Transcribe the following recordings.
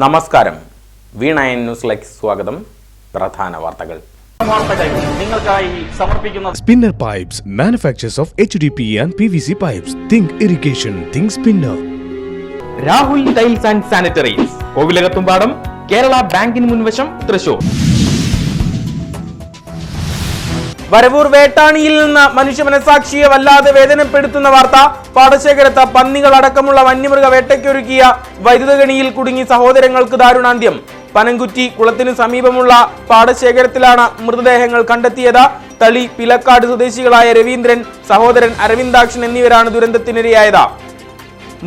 നമസ്കാരം. V9 ന്യൂസിലേക്ക് സ്വാഗതം. പ്രധാന വാർത്തകൾ നിങ്ങൾക്കായി സമർപ്പിക്കുന്ന Spinner Pipes, manufacturers of HDPE and PVC pipes. Think irrigation, think Spinner. Rahul tiles and sanitaries, Kovilakathumpadam, Kerala ബാങ്കിന് മുൻവശം, തൃശൂർ. വരവൂർ വേട്ടാണിയിൽ നിന്ന് മനുഷ്യ മനസാക്ഷിയെ വല്ലാതെ വേദനപ്പെടുത്തുന്ന വാർത്ത. പാടശേഖരത്ത് പന്നികൾ അടക്കമുള്ള വന്യമൃഗ വേട്ടയ്ക്കൊരുക്കിയ വൈദ്യുതഗണിയിൽ കുടുങ്ങി സഹോദരങ്ങൾക്ക് ദാരുണാന്ത്യം. പനംകുറ്റി കുളത്തിനു സമീപമുള്ള പാടശേഖരത്തിലാണ് മൃതദേഹങ്ങൾ കണ്ടെത്തിയത്. തളി പിലക്കാട് സ്വദേശികളായ രവീന്ദ്രൻ, സഹോദരൻ അരവിന്ദാക്ഷൻ എന്നിവരാണ് ദുരന്തത്തിനിരയായത്.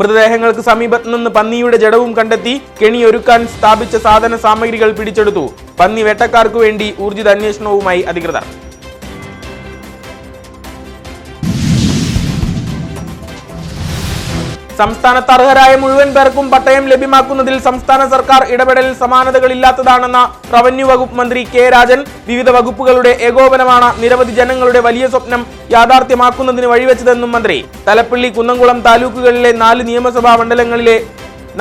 മൃതദേഹങ്ങൾക്ക് സമീപത്ത് നിന്ന് പന്നിയുടെ ജഡവും കണ്ടെത്തി. കെണിയൊരുക്കാൻ സ്ഥാപിച്ച സാധന സാമഗ്രികൾ പിടിച്ചെടുത്തു. പന്നി വേട്ടക്കാർക്ക് വേണ്ടി ഊർജിത അന്വേഷണവുമായി അധികൃതർ. സംസ്ഥാനത്ത് അർഹരായ മുഴുവൻ പേർക്കും പട്ടയം ലഭ്യമാക്കുന്നതിൽ സംസ്ഥാന സർക്കാർ ഇടപെടൽ സമാനതകളില്ലാത്തതാണെന്ന റവന്യൂ വകുപ്പ് മന്ത്രി കെ രാജൻ. വിവിധ വകുപ്പുകളുടെ ഏകോപനമാണ് നിരവധി ജനങ്ങളുടെ വലിയ സ്വപ്നം യാഥാർത്ഥ്യമാക്കുന്നതിന് വഴിവെച്ചതെന്നും മന്ത്രി. തലപ്പള്ളി, കുന്നംകുളം താലൂക്കുകളിലെ 4 നിയമസഭാ മണ്ഡലങ്ങളിലെ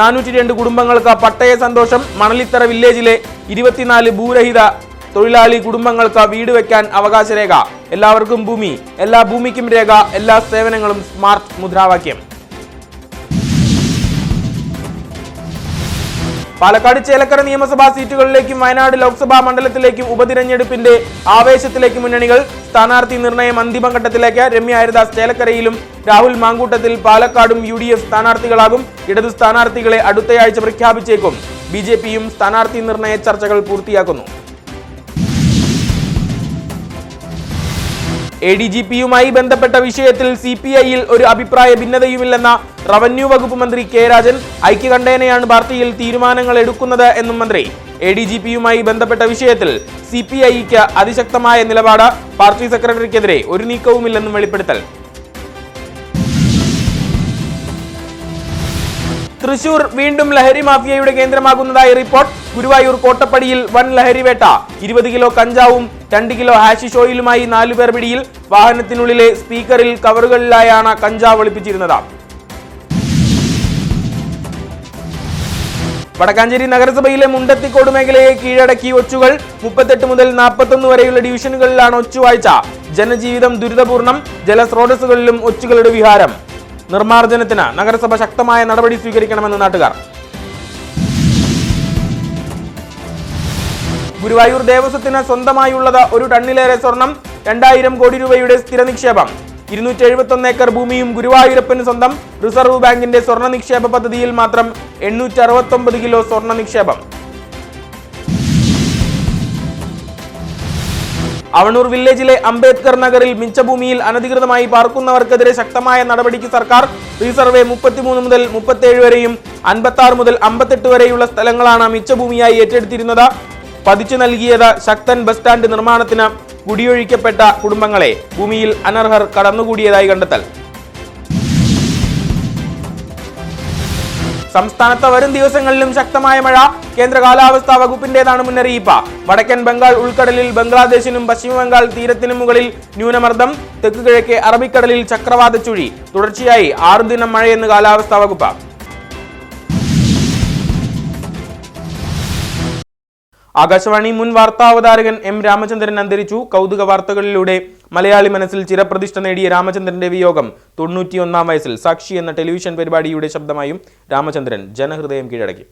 402 കുടുംബങ്ങൾക്ക് പട്ടയ സന്തോഷം. മണലിത്തറ വില്ലേജിലെ 24 ഭൂരഹിത തൊഴിലാളി കുടുംബങ്ങൾക്ക് വീട് വെക്കാൻ അവകാശരേഖ. എല്ലാവർക്കും ഭൂമി, എല്ലാ ഭൂമിക്കും രേഖ, എല്ലാ സേവനങ്ങളും സ്മാർട്ട് മുദ്രാവാക്യം. പാലക്കാട് ചേലക്കര നിയമസഭാ സീറ്റുകളിലേക്കും വയനാട് ലോക്സഭാ മണ്ഡലത്തിലേക്കും ഉപതിരഞ്ഞെടുപ്പിന്റെ ആവേശത്തിലേക്ക് മുന്നണികൾ. സ്ഥാനാർത്ഥി നിർണയം അന്തിമഘട്ടത്തിലേക്ക്. രമ്യ ഹരിദാസ് ചേലക്കരയിലും രാഹുൽ മാങ്കൂട്ടത്തിൽ പാലക്കാടും UDF സ്ഥാനാർത്ഥികളാകും. ഇടതു സ്ഥാനാർത്ഥികളെ അടുത്തയാഴ്ച പ്രഖ്യാപിച്ചേക്കും. BJPയും സ്ഥാനാർത്ഥി നിർണയ ചർച്ചകൾ പൂർത്തിയാക്കുന്നു. ADGPയുമായി ബന്ധപ്പെട്ട വിഷയത്തിൽ CPIയിൽ ഒരു അഭിപ്രായ ഭിന്നതയുമില്ലെന്ന റവന്യൂ വകുപ്പ് മന്ത്രി കെ രാജൻ. ഐക്യകണ്ഠേനയാണ് പാർട്ടിയിൽ തീരുമാനങ്ങൾ എടുക്കുന്നത് എന്നും മന്ത്രി. ADGPയുമായി ബന്ധപ്പെട്ട വിഷയത്തിൽ CPIക്ക് അതിശക്തമായ നിലപാട്. പാർട്ടി സെക്രട്ടറിക്കെതിരെ ഒരു നീക്കവുമില്ലെന്നും വെളിപ്പെടുത്തൽ. തൃശൂർ വീണ്ടും ലഹരി മാഫിയയുടെ കേന്ദ്രമാകുന്നതായി റിപ്പോർട്ട്. ഗുരുവായൂർ കോട്ടപ്പടിയിൽ വൻ ലഹരിവേട്ട. 20 കിലോ കഞ്ചാവും 2 കിലോ ഹാഷിഷ് ഓയിലുമായി 4 പേർ പിടിയിൽ. വാഹനത്തിനുള്ളിലെ സ്പീക്കറിൽ കവറുകളിലായാണ് കഞ്ചാവ് ഒളിപ്പിച്ചിരുന്നത്. വടക്കാഞ്ചേരി നഗരസഭയിലെ മുണ്ടത്തിക്കോട് മേഖലയെ കീഴടക്കി ഒച്ചുകൾ. 38 മുതൽ 41 വരെയുള്ള ഡിവിഷനുകളിലാണ് ഒച്ചുവാഴ്ച. ജനജീവിതം ദുരിതപൂർണം. ജലസ്രോതസ്സുകളിലും ഒച്ചുകളുടെ വിഹാരം. നിർമ്മാർജ്ജനത്തിന് നഗരസഭ ശക്തമായ നടപടി സ്വീകരിക്കണമെന്ന് നാട്ടുകാർ. ഗുരുവായൂർ ദേവസ്വത്തിന് സ്വന്തമായുള്ളത് 1 ടണ്ണിലേറെ സ്വർണം. 2000 കോടി രൂപയുടെ സ്ഥിര നിക്ഷേപം. 271 ഏക്കർ ഭൂമിയും ഗുരുവായൂരപ്പന് സ്വന്തം. റിസർവ് ബാങ്കിന്റെ സ്വർണ്ണ നിക്ഷേപ പദ്ധതിയിൽ മാത്രം 869 കിലോ സ്വർണ്ണ നിക്ഷേപം. അവണൂർ വില്ലേജിലെ അംബേദ്കർ നഗറിൽ മിച്ചഭൂമിയിൽ അനധികൃതമായി പാർക്കുന്നവർക്കെതിരെ ശക്തമായ നടപടിക്ക് സർക്കാർ. റീസർവേ 33 മുതൽ 37 വരെയും 56 മുതൽ 58 വരെയുള്ള സ്ഥലങ്ങളാണ് മിച്ചഭൂമിയായി ഏറ്റെടുത്തിരുന്നത്. പതിച്ചു നൽകിയത് ശക്തൻ ബസ് സ്റ്റാൻഡ് നിർമ്മാണത്തിന്. കുടിയൊഴിക്കപ്പെട്ട കുടുംബങ്ങളെ ഭൂമിയിൽ അനർഹർ കടന്നുകൂടിയതായി കണ്ടെത്തൽ. സംസ്ഥാനത്ത് വരും ദിവസങ്ങളിലും ശക്തമായ മഴ. കേന്ദ്ര കാലാവസ്ഥാ വകുപ്പിന്റേതാണ് മുന്നറിയിപ്പ്. വടക്കൻ ബംഗാൾ ഉൾക്കടലിൽ ബംഗ്ലാദേശിനും പശ്ചിമ ബംഗാൾ തീരത്തിനും മുകളിൽ ന്യൂനമർദ്ദം. തെക്ക് കിഴക്കേ അറബിക്കടലിൽ ചക്രവാത ചുഴി. തുടർച്ചയായി 6 ദിനം മഴയെന്ന് കാലാവസ്ഥാ വകുപ്പ്. ആകാശവാണി മുൻ വാർത്താ അവതാരകൻ M രാമചന്ദ്രൻ അന്തരിച്ചു. കൗതുക വാർത്തകളിലൂടെ മലയാളി മനസ്സിൽ ചിരപ്രതിഷ്ഠ നേടിയ രാമചന്ദ്രന്റെ വിയോഗം. 91-ാം വയസ്സിൽ സാക്ഷി എന്ന ടെലിവിഷൻ പരിപാടിയുടെ ശബ്ദമായും രാമചന്ദ്രൻ ജനഹൃദയം കീഴടക്കി.